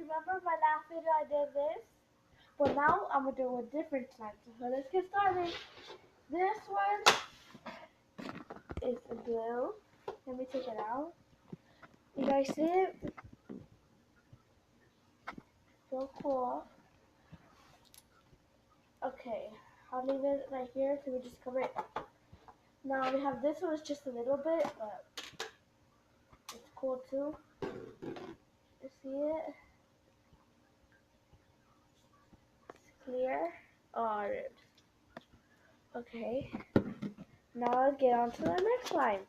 remember my last video I did this? But now I'm going to do a different slime. So let's get started. This one is blue. Let me take it out. You guys see it? So cool. Okay, I'll leave it right here so we just cover it. Now we have this one, it's just a little bit, but it's cool too. You see it? It's clear. Orange. Okay. Now let's get on to the next line.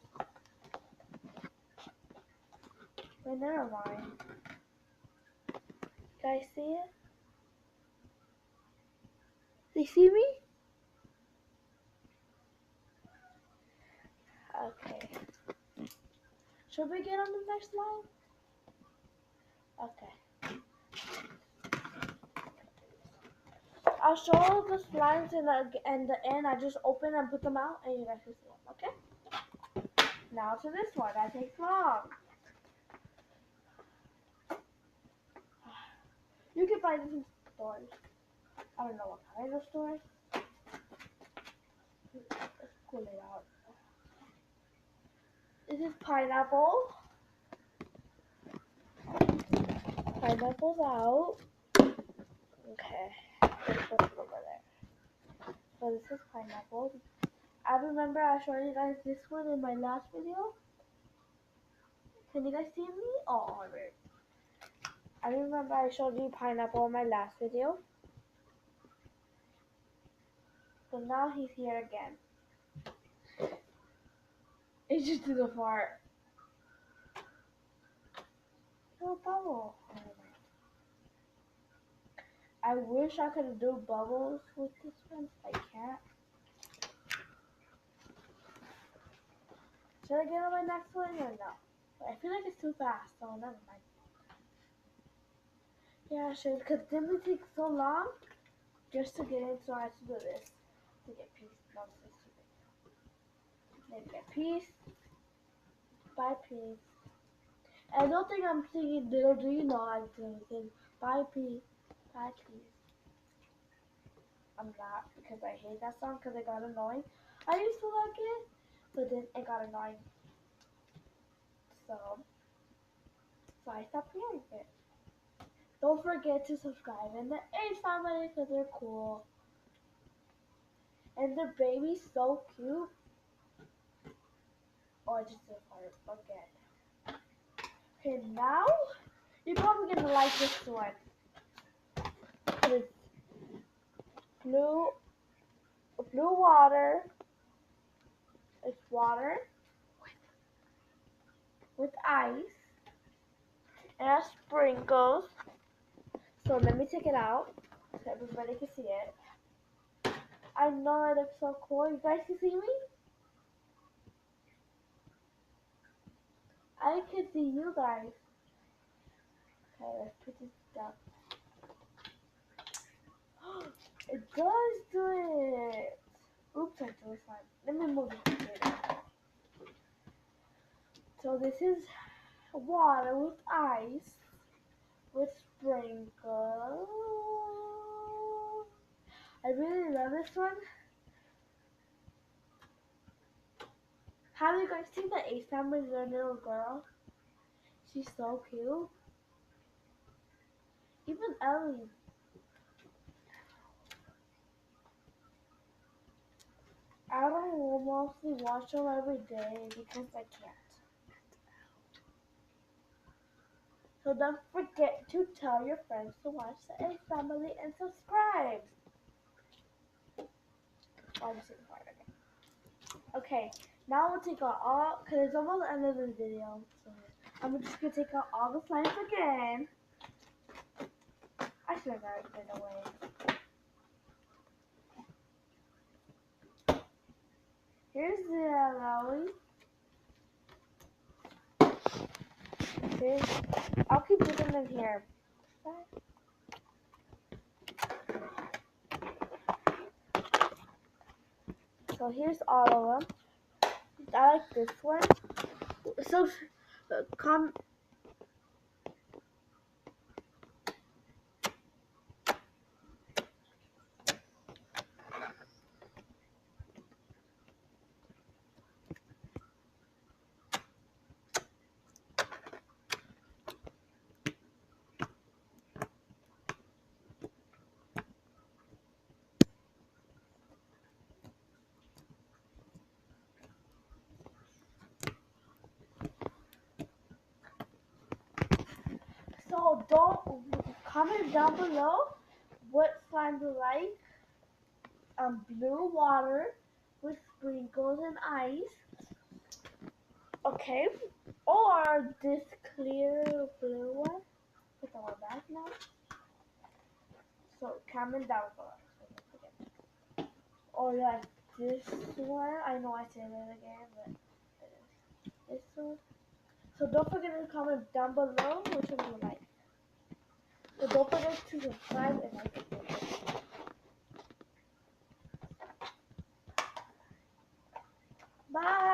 Wait, never mind. You guys see it? Do you see me? Okay. Should we get on the next line? Okay. I'll show the slimes in the end. I just open and put them out and you guys can see them, okay? Now to this one. That takes long. You can find this in stores. I don't know what kind of stores. Let's pull it out. This is pineapple. Pineapple's out. Okay. Let's put it over there. So this is pineapple. I remember I showed you guys this one in my last video. Can you guys see me? Oh, alright. I remember I showed you pineapple in my last video. So now he's here again. It's just to the fart. No bubble. I wish I could do bubbles with this one. I can't. Should I get on my next one or no? I feel like it's too fast, so never mind. Yeah, I should, because it didn't take so long just to get in, so I have to do this. To get piece. No, this is too big. Then get piece by piece. I don't think I'm singing Little Do You Know I'm singing by piece by piece. I'm not, because I hate that song because it got annoying. I used to like it, but then it got annoying. So I stopped hearing it. Don't forget to subscribe in the Ace family because they're cool. And the baby's so cute. Oh, I just did fart again. Okay, now you're probably gonna like this one. It's blue water. It's water with ice and sprinkles. So let me take it out so everybody can see it. I know it looks so cool. You guys can see me? I can see you guys. Okay, let's put this down. It does do it. Oops, I do it fine. Let me move it later. So this is water with ice with sprinkles. I really love this one. Have you guys seen the Ace family, their little girl? She's so cute. Even Ellie. I don't mostly watch them every day because I can't. So don't forget to tell your friends to watch the Ace family and subscribe. Oh, this is hard again. Okay, now we'll take out all, because it's almost the end of this video. So I'm just going to take out all the slimes again. I should have got it away. Here's the yellow. I'll keep putting them here. So here's all of them. I like this one. So Oh, don't comment down below what slime you like. Blue water with sprinkles and ice. Okay. Or this clear blue one with all that now. So comment down below. So don't forget. Or like this one. I know I said it again, but this one. So don't forget to comment down below which one you like. So don't forget to subscribe and like the video. Bye.